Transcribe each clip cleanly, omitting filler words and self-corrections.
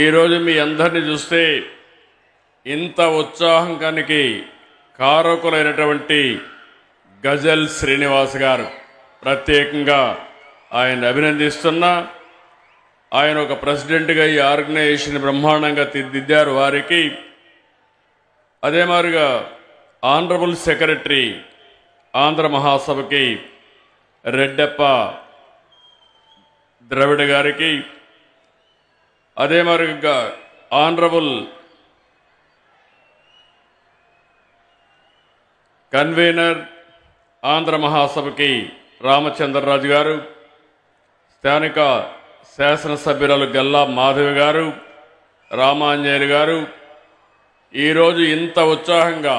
ఈరోజు మీ అందరిని చూస్తే ఇంత ఉత్సాహానికి కారకులైనటువంటి గజల్ శ్రీనివాస్ గారు ప్రత్యేకంగా ఆయన అభినందిస్తున్నా. ఆయన ఒక ప్రెసిడెంట్గా ఈ ఆర్గనైజేషన్ బ్రహ్మాండంగా తీర్చిదిద్దారు. వారికి అదే మాదిరిగా ఆనరబుల్ సెక్రటరీ ఆంధ్ర మహాసభకి రెడ్డప్ప ద్రవిడ గారికి, అదే మాదిరిగా ఆనరబుల్ కన్వీనర్ ఆంధ్ర మహాసభకి రామచంద్రరాజు గారు, స్థానిక శాసనసభ్యురాలు గల్లా మాధవి గారు, రామాంజనేయులు గారు ఈరోజు ఇంత ఉత్సాహంగా,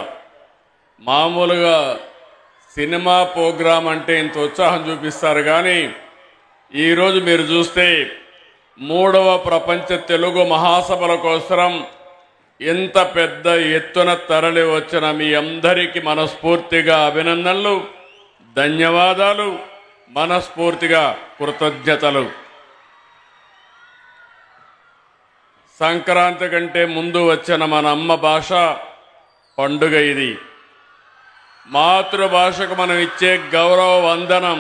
మామూలుగా సినిమా ప్రోగ్రాం అంటే ఇంత ఉత్సాహం చూపిస్తారు, కానీ ఈరోజు మీరు చూస్తే 3వ ప్రపంచ తెలుగు మహాసభల కోసం ఇంత పెద్ద ఎత్తున తరలి వచ్చిన మీ అందరికీ మనస్ఫూర్తిగా అభినందనలు, ధన్యవాదాలు, మనస్ఫూర్తిగా కృతజ్ఞతలు. సంక్రాంతి కంటే ముందు వచ్చిన మన అమ్మ భాష పండుగ ఇది. మాతృభాషకు మనం ఇచ్చే గౌరవ వందనం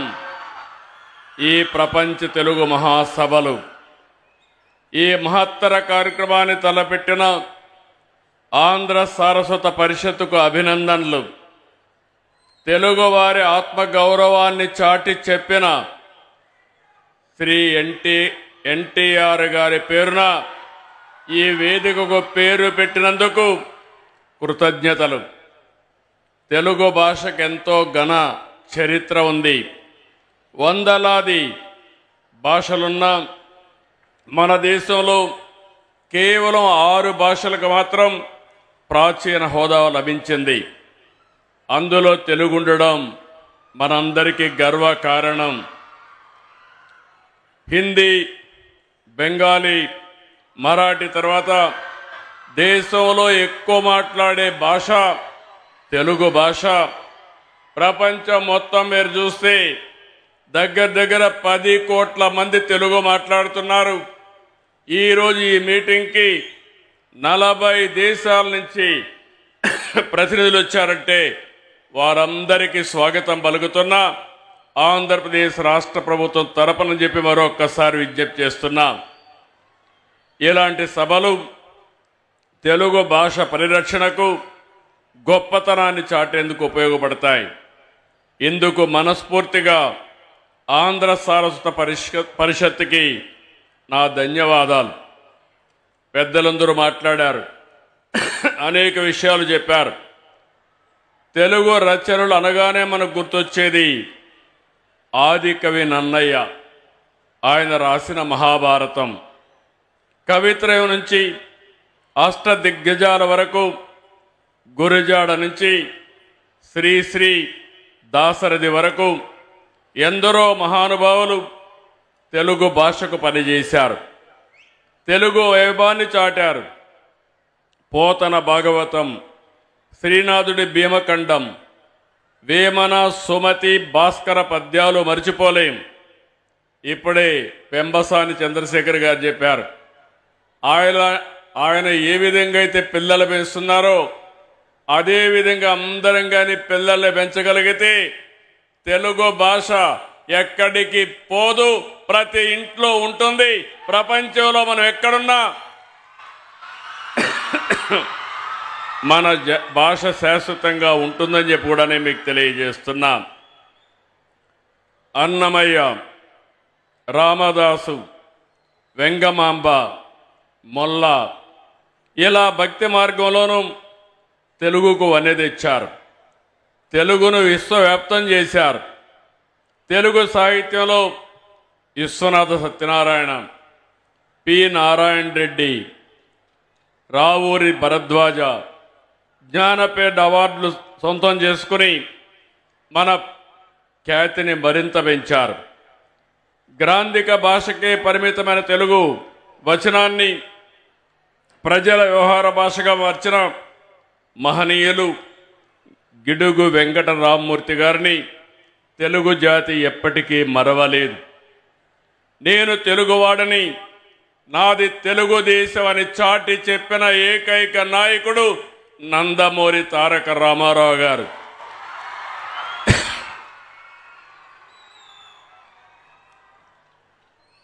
ఈ ప్రపంచ తెలుగు మహాసభలు. ఈ మహత్తర కార్యక్రమాన్ని తలపెట్టిన ఆంధ్ర సారస్వత పరిషత్తుకు అభినందనలు. తెలుగువారి ఆత్మగౌరవాన్ని చాటి చెప్పిన శ్రీ ఎన్టీఆర్ గారి పేరున ఈ వేదికకు పేరు పెట్టినందుకు కృతజ్ఞతలు. తెలుగు భాషకు ఎంతో ఘన చరిత్ర ఉంది. వందలాది భాషలున్న మన దేశంలో కేవలం 6 భాషలకు మాత్రం ప్రాచీన హోదా లభించింది. అందులో తెలుగు ఉండడం మనందరికీ గర్వకారణం. హిందీ, బెంగాలీ, మరాఠీ తర్వాత దేశంలో ఎక్కువ మాట్లాడే భాష తెలుగు భాష. ప్రపంచం మొత్తం మీరు చూస్తే దగ్గర 10 కోట్ల మంది తెలుగు మాట్లాడుతున్నారు. ఈరోజు ఈ మీటింగ్కి 40 దేశాల నుంచి ప్రతినిధులు వచ్చారంటే వారందరికీ స్వాగతం పలుకుతున్నా. ఆంధ్రప్రదేశ్ రాష్ట్ర ప్రభుత్వం తరపున చెప్పి మరొక్కసారి విజ్ఞప్తి చేస్తున్నా. ఇలాంటి సభలు తెలుగు భాష పరిరక్షణకు, గొప్పతనాన్ని చాటేందుకు ఉపయోగపడతాయి. ఇందుకు మనస్ఫూర్తిగా ఆంధ్ర సారస్వత పరిషత్తుకి నా ధన్యవాదాలు. పెద్దలందరూ మాట్లాడారు, అనేక విషయాలు చెప్పారు. తెలుగు రచనలు అనగానే మనకు గుర్తొచ్చేది ఆది కవి నన్నయ్య. ఆయన రాసిన మహాభారతం, కవిత్రయం నుంచి అష్టదిగ్గజాల వరకు, గురజాడ నుంచి శ్రీ దాశరథి వరకు ఎందరో మహానుభావులు తెలుగు భాషకు పనిచేశారు. తెలుగు వైభవాన్ని చాటారు. పోతన భాగవతం, శ్రీనాథుడి భీమఖండం, వేమన, సుమతి, భాస్కర పద్యాలు మర్చిపోలేం. ఇప్పుడే పెంబసాని చంద్రశేఖర్ గారు చెప్పారు, ఆయన ఏ విధంగా అయితే పిల్లలు పెంచుతున్నారో అదేవిధంగా అందరం కానీ పిల్లల్ని పెంచగలిగితే తెలుగు భాష ఎక్కడికి పోదు, ప్రతి ఇంట్లో ఉంటుంది. ప్రపంచంలో మనం ఎక్కడున్నా మన భాష శాశ్వతంగా ఉంటుందని చెప్పి కూడా నేను మీకు తెలియజేస్తున్నా. అన్నమయ్య, రామదాసు, వెంగమాంబ, మొల్ల ఇలా భక్తి మార్గంలోనూ తెలుగుకు వన్నె తెచ్చారు. తెలుగును విశ్వవ్యాప్తం చేశారు. తెలుగు సాహిత్యంలో విశ్వనాథ సత్యనారాయణ, పి నారాయణ రెడ్డి, రావూరి భరద్వాజ జ్ఞానపీఠ అవార్డులు సొంతం చేసుకుని మన ఖ్యాతిని మరింత పెంచారు. గ్రాంధిక భాషకే పరిమితమైన తెలుగు వచనాన్ని ప్రజల వ్యవహార భాషగా మార్చిన మహనీయులు గిడుగు వెంకట రామ్మూర్తి గారిని తెలుగు జాతి ఎప్పటికీ మరవలేదు. నేను తెలుగువాడని, నాది తెలుగుదేశం అని చాటి చెప్పిన ఏకైక నాయకుడు నందమూరి తారక రామారావు గారు.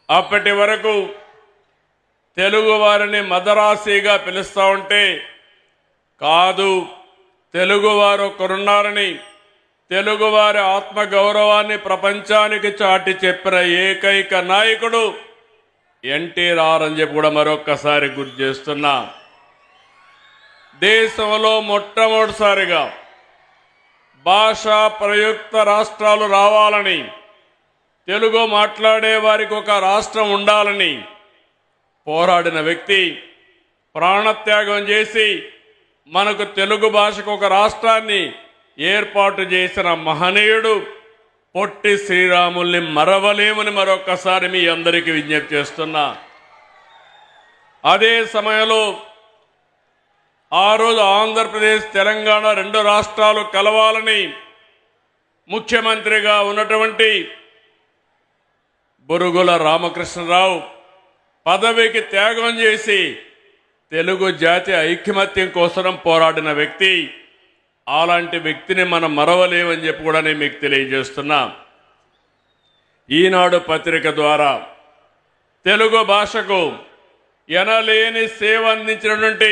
అప్పటి వరకు తెలుగు వారిని మదరాసీగా పిలుస్తూ ఉంటే కాదు, తెలుగువారు ఒకరున్నారని, తెలుగువారి ఆత్మగౌరవాన్ని ప్రపంచానికి చాటి చెప్పిన ఏకైక నాయకుడు ఎన్టీఆర్ అని చెప్పి కూడా మరొక్కసారి గుర్తు చేస్తున్నా. దేశంలో మొట్టమొదటిసారిగా భాషా ప్రయుక్త రాష్ట్రాలు రావాలని, తెలుగు మాట్లాడే వారికి ఒక రాష్ట్రం ఉండాలని పోరాడిన వ్యక్తి, ప్రాణత్యాగం చేసి మనకు తెలుగు భాషకు ఒక రాష్ట్రాన్ని ఏర్పాటు చేసిన మహనీయుడు పొట్టి శ్రీరాముల్ని మరవలేమని మరొక్కసారి మీ అందరికీ విజ్ఞప్తి చేస్తున్నా. అదే సమయంలో ఆ రోజు ఆంధ్రప్రదేశ్ తెలంగాణ రెండు రాష్ట్రాలు కలవాలని ముఖ్యమంత్రిగా ఉన్నటువంటి బురుగుల రామకృష్ణరావు పదవికి త్యాగం చేసి తెలుగు జాతి ఐకమత్యం కోసం పోరాడిన వ్యక్తి. అలాంటి వ్యక్తిని మనం మరవలేమని చెప్పి కూడా నేను మీకు తెలియజేస్తున్నా. ఈనాడు పత్రిక ద్వారా తెలుగు భాషకు ఎనలేని సేవ అందించినటువంటి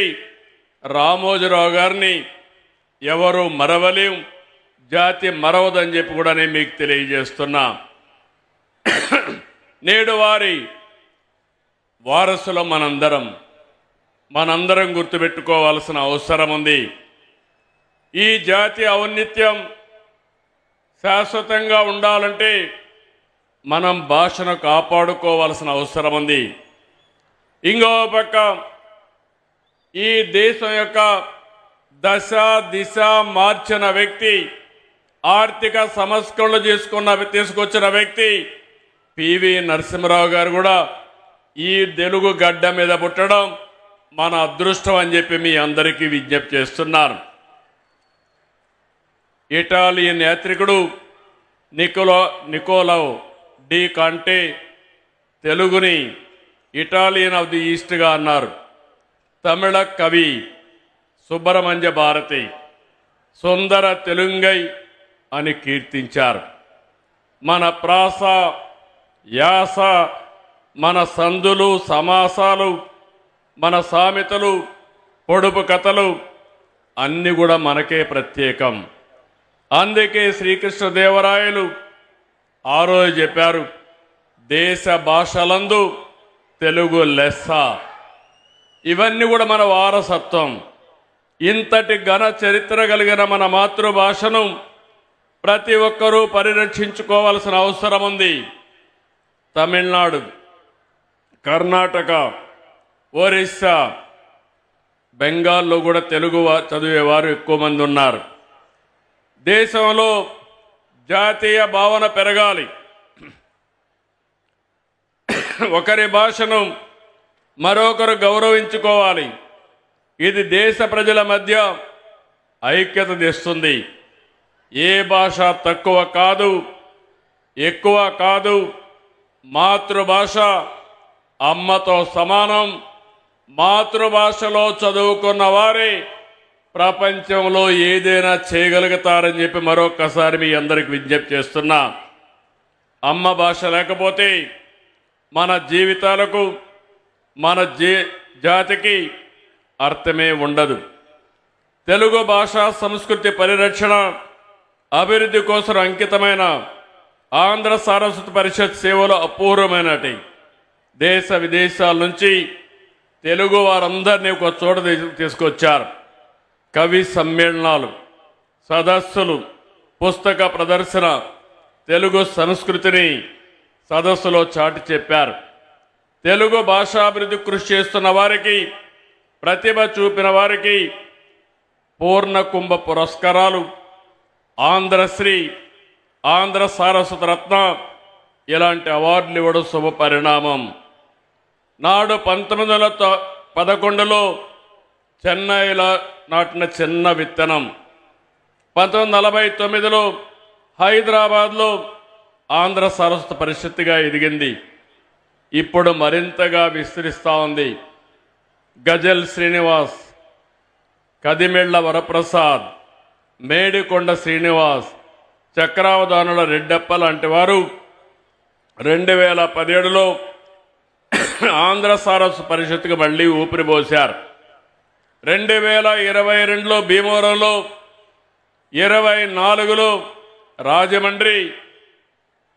రామోజీరావు గారిని ఎవరు మరవలేం, జాతి మరవదని చెప్పి కూడా నేను మీకు తెలియజేస్తున్నా. నేడు వారి వారసులు మనందరం గుర్తుపెట్టుకోవాల్సిన అవసరం ఉంది. ఈ జాతి ఔన్నత్యం శాశ్వతంగా ఉండాలంటే మనం భాషను కాపాడుకోవాల్సిన అవసరం ఉంది. ఇంకో పక్క ఈ దేశం యొక్క దశ దిశ మార్చిన వ్యక్తి, ఆర్థిక సంస్కరణలు తీసుకొచ్చిన వ్యక్తి పివి నరసింహారావు గారు కూడా ఈ తెలుగు గడ్డ మీద పుట్టడం మన అదృష్టం అని చెప్పి మీ అందరికీ విజ్ఞప్తి చేస్తున్నారు. ఇటాలియన్ యాత్రికుడు నికోలో డి కాంటే తెలుగుని ఇటాలియన్ ఆఫ్ ది ఈస్ట్గా అన్నారు. తమిళ కవి సుబ్రహ్మణ్య భారతి సుందర తెలుంగై అని కీర్తించారు. మన ప్రాస యాస, మన సందులు సమాసాలు, మన సామెతలు, పొడుపు కథలు అన్నీ కూడా మనకే ప్రత్యేకం. అందుకే శ్రీకృష్ణదేవరాయలు ఆ రోజు చెప్పారు, దేశ భాషలందు తెలుగు లెస్స. ఇవన్నీ కూడా మన వారసత్వం. ఇంతటి ఘన చరిత్ర కలిగిన మన మాతృభాషను ప్రతి ఒక్కరూ పరిరక్షించుకోవాల్సిన అవసరం ఉంది. తమిళనాడు, కర్ణాటక, ఒరిస్సా, బెంగాల్లో కూడా తెలుగు చదివేవారు ఎక్కువ మంది ఉన్నారు. దేశంలో జాతీయ భావన పెరగాలి. ఒకరి భాషను మరొకరు గౌరవించుకోవాలి. ఇది దేశ ప్రజల మధ్య ఐక్యత తెస్తుంది. ఏ భాష తక్కువ కాదు, ఎక్కువ కాదు. మాతృభాష అమ్మతో సమానం. మాతృభాషలో చదువుకున్న వారే ప్రపంచంలో ఏదైనా చేయగలుగుతారని చెప్పి మరొకసారి మీ అందరికి విజ్ఞప్తి చేస్తున్నా. అమ్మ భాష లేకపోతే మన జీవితాలకు, మన జాతికి అర్థమే ఉండదు. తెలుగు భాష సంస్కృతి పరిరక్షణ అభివృద్ధి కోసం అంకితమైన ఆంధ్ర సారస్వత పరిషత్ సేవలు అపూర్వమైనటి. దేశ విదేశాల నుంచి తెలుగు వారందరినీ ఒక చోట తీసుకొచ్చారు. కవి సమ్మేళనాలు, సదస్సులు, పుస్తక ప్రదర్శన, తెలుగు సంస్కృతిని సదస్సులో చాటి చెప్పారు. తెలుగు భాషాభివృద్ధి కృషి చేస్తున్న వారికి, ప్రతిభ చూపిన వారికి పూర్ణ కుంభ పురస్కారాలు, ఆంధ్రశ్రీ, ఆంధ్ర సారస్వత రత్న ఇలాంటి అవార్డులు ఇవ్వడం శుభ పరిణామం. నాడు 1911లో చెన్నైలో నాటిన చిన్న విత్తనం 1949లో హైదరాబాద్లో ఆంధ్ర సారస్వత పరిషత్తుగా ఎదిగింది. ఇప్పుడు మరింతగా విస్తరిస్తూ ఉంది. గజల్ శ్రీనివాస్, కదిమెళ్ల వరప్రసాద్, మేడికొండ శ్రీనివాస్, చక్రావధానుల రెడ్డప్ప లాంటి వారు 2017లో ఆంధ్ర సారస్సు పరిషత్తుకు మళ్ళీ ఊపిరిపోశారు. 2022లో భీమవరంలో, 24లో రాజమండ్రి,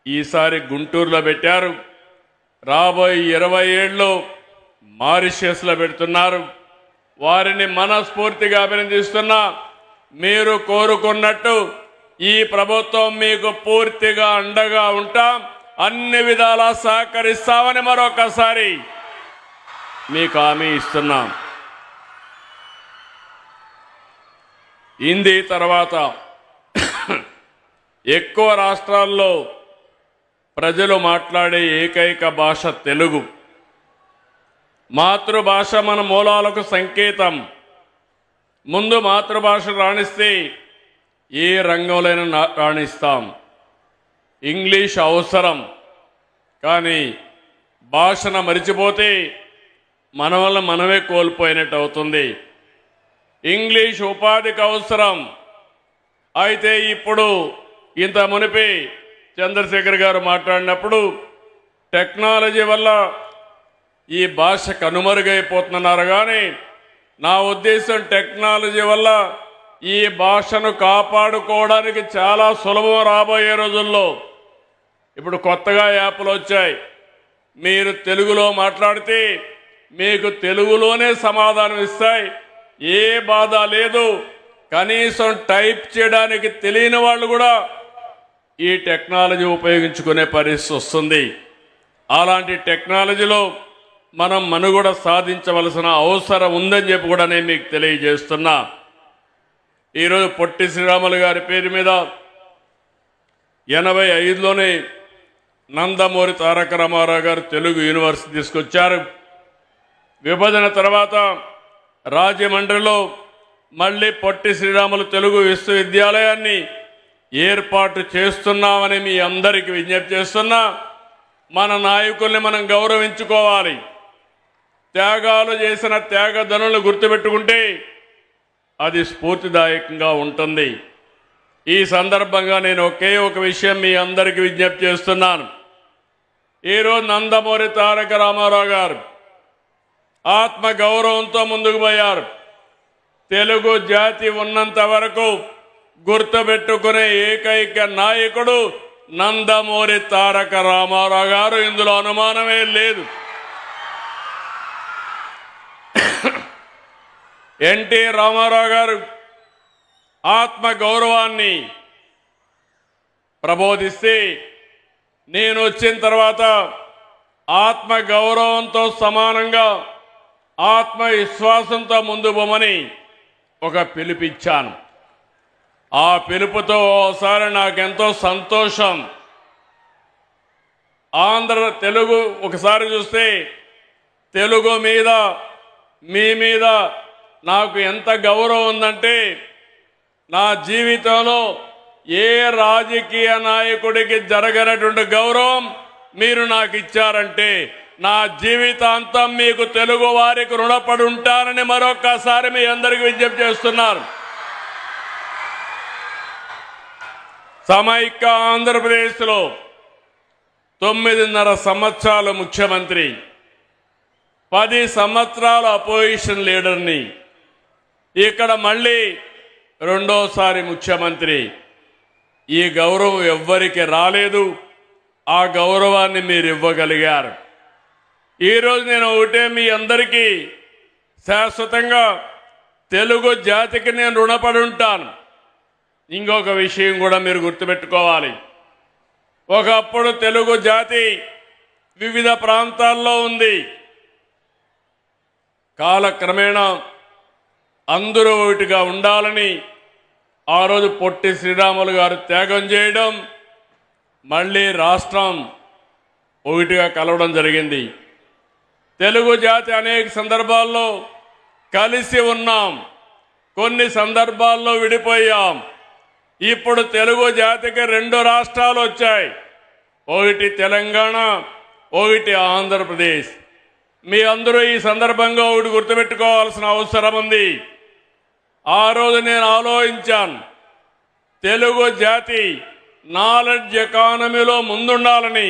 ఈసారి గుంటూరులో పెట్టారు. రాబోయే 27లో మారిషస్లో పెడుతున్నారు. వారిని మనస్ఫూర్తిగా అభినందిస్తున్నా. మీరు కోరుకున్నట్టు ఈ ప్రభుత్వం మీకు పూర్తిగా అండగా ఉంటాం, అన్ని విధాలా సహకరిస్తామని మరొకసారి మీకు హామీ ఇస్తున్నాం. హిందీ తర్వాత ఎక్కువ రాష్ట్రాల్లో ప్రజలు మాట్లాడే ఏకైక భాష తెలుగు. మాతృభాష మన మూలాలకు సంకేతం. ముందు మాతృభాష రాణిస్తే ఏ రంగంలోనైనా రాణిస్తాం. ఇంగ్లీష్ అవసరం, కానీ భాషను మరిచిపోతే మన వల్ల మనమే కోల్పోయినట్టు అవుతుంది. ఇంగ్లీష్ ఉపాధికి అవసరం. అయితే ఇప్పుడు ఇంత మునిపి చంద్రశేఖర్ గారు మాట్లాడినప్పుడు టెక్నాలజీ వల్ల ఈ భాష కనుమరుగైపోతున్నారు, కానీ నా ఉద్దేశం టెక్నాలజీ వల్ల ఈ భాషను కాపాడుకోవడానికి చాలా సులభం. రాబోయే రోజుల్లో ఇప్పుడు కొత్తగా యాప్లు వచ్చాయి. మీరు తెలుగులో మాట్లాడితే మీకు తెలుగులోనే సమాధానం ఇస్తాయి. ఏ బాధ లేదు. కనీసం టైప్ చేయడానికి తెలియని వాళ్ళు కూడా ఈ టెక్నాలజీ ఉపయోగించుకునే పరిస్థితి వస్తుంది. అలాంటి టెక్నాలజీలో మనం మనుగడ సాధించవలసిన అవసరం ఉందని చెప్పి కూడా నేను మీకు తెలియజేస్తున్నా. ఈరోజు పొట్టి శ్రీరాములు గారి పేరు మీద 85లోనే నందమూరి తారక రామారావు గారు తెలుగు యూనివర్సిటీ తీసుకొచ్చారు. విభజన తర్వాత రాజమండ్రిలో మళ్ళీ పొట్టి శ్రీరాములు తెలుగు విశ్వవిద్యాలయాన్ని ఏర్పాటు చేస్తున్నామని మీ అందరికీ విజ్ఞప్తి చేస్తున్నా. మన నాయకుల్ని మనం గౌరవించుకోవాలి. త్యాగాలు చేసిన త్యాగధనులను గుర్తుపెట్టుకుంటే అది స్ఫూర్తిదాయకంగా ఉంటుంది. ఈ సందర్భంగా నేను ఒకే ఒక విషయం మీ అందరికీ విజ్ఞప్తి చేస్తున్నాను. ఈరోజు నందమూరి తారక రామారావు గారు ఆత్మ గౌరవంతో ముందుకు పోయారు. తెలుగు జాతి ఉన్నంత వరకు గుర్తుపెట్టుకునే ఏకైక నాయకుడు నందమూరి తారక రామారావు గారు. ఇందులో అనుమానమే లేదు. ఎన్టీ రామారావు గారు ఆత్మ గౌరవాన్ని ప్రబోధిస్తే, నేను వచ్చిన తర్వాత ఆత్మ గౌరవంతో సమానంగా ఆత్మవిశ్వాసంతో ముందు పోమని ఒక పిలుపిచ్చాను. ఆ పిలుపుతో ఓసారి నాకెంతో సంతోషం. తెలుగు ఒకసారి చూస్తే తెలుగు మీద మీ మీద నాకు ఎంత గౌరవం ఉందంటే, నా జీవితంలో ఏ రాజకీయ నాయకుడికి జరగనటువంటి గౌరవం మీరు నాకు ఇచ్చారంటే, నా జీవితాంతం మీకు తెలుగు వారికి రుణపడి ఉంటానని మరొక్కసారి మీ అందరికీ విజ్ఞప్తి చేస్తున్నారు. సమైక్య ఆంధ్రప్రదేశ్లో 9.5 సంవత్సరాలు ముఖ్యమంత్రి, 10 సంవత్సరాలు అపోజిషన్ లీడర్ని, ఇక్కడ మళ్ళీ రెండోసారి ముఖ్యమంత్రి. ఈ గౌరవం ఎవ్వరికి రాలేదు. ఆ గౌరవాన్ని మీరు ఇవ్వగలిగారు. ఈరోజు నేను ఒకటే మీ అందరికీ శాశ్వతంగా తెలుగు జాతికి నేను రుణపడి ఉంటాను. ఇంకొక విషయం కూడా మీరు గుర్తుపెట్టుకోవాలి. ఒకప్పుడు తెలుగు జాతి వివిధ ప్రాంతాల్లో ఉంది. కాలక్రమేణా అందరూ ఒకటిగా ఉండాలని ఆ రోజు పొట్టి శ్రీరాములు గారు త్యాగం చేయడం, మళ్ళీ రాష్ట్రం ఒకటిగా కలవడం జరిగింది. తెలుగు జాతి అనేక సందర్భాల్లో కలిసి ఉన్నాం, కొన్ని సందర్భాల్లో విడిపోయాం. ఇప్పుడు తెలుగు జాతికి 2 రాష్ట్రాలు వచ్చాయి. ఒకటి తెలంగాణ, ఒకటి ఆంధ్రప్రదేశ్. మీ అందరూ ఈ సందర్భంగా ఒకటి గుర్తుపెట్టుకోవాల్సిన అవసరం ఉంది. ఆ రోజు నేను ఆలోచించాను, తెలుగు జాతి నాలెడ్జ్ ఎకానమీలో ముందుండాలని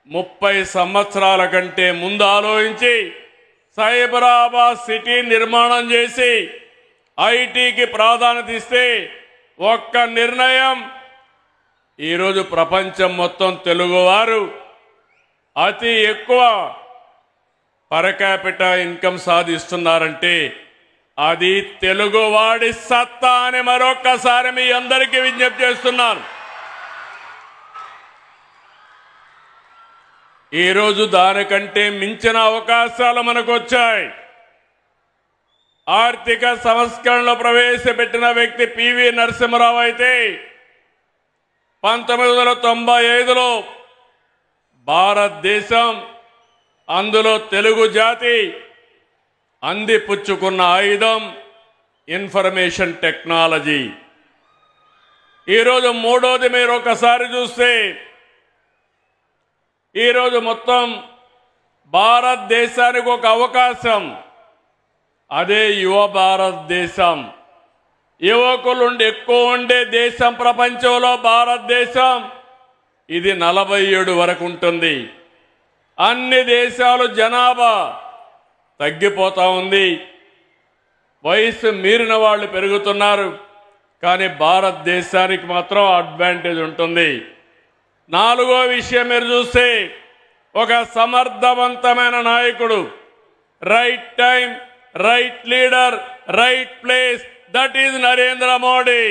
30 సంవత్సరాల కంటే ముందు ఆలోచించి సైబరాబాద్ సిటీ నిర్మాణం చేసి ఐటీకి ప్రాధాన్యత ఇస్తే ఒక్క నిర్ణయం ఈరోజు ప్రపంచం మొత్తం తెలుగువారు అతి ఎక్కువ పర్ క్యాపిటా ఇన్కమ్ సాధిస్తున్నారంటే అది తెలుగువాడి సత్తా అని మరొక్కసారి మీ అందరికీ విజ్ఞప్తి చేస్తున్నాను. ఈరోజు దానికంటే మించిన అవకాశాలు మనకు వచ్చాయి. ఆర్థిక సంస్కరణలు ప్రవేశపెట్టిన వ్యక్తి పివి నరసింహరావు అయితే 1995లో భారతదేశం, అందులో తెలుగు జాతి అందిపుచ్చుకున్న ఆయుధం ఇన్ఫర్మేషన్ టెక్నాలజీ. ఈరోజు మూడోది మీరు ఒకసారి చూస్తే ఈరోజు మొత్తం భారతదేశానికి ఒక అవకాశం, అదే యువ భారతదేశం. యువకులు ఎక్కువ ఉండే దేశం ప్రపంచంలో భారతదేశం. ఇది 47 వరకు ఉంటుంది. అన్ని దేశాలు జనాభా తగ్గిపోతా ఉంది, వయసు మీరిన వాళ్ళు పెరుగుతున్నారు. కానీ భారతదేశానికి మాత్రం అడ్వాంటేజ్ ఉంటుంది. నాలుగో విషయం మీరు చూస్తే ఒక సమర్థవంతమైన నాయకుడు, right time, right leader, right place, that is Narendra Modi.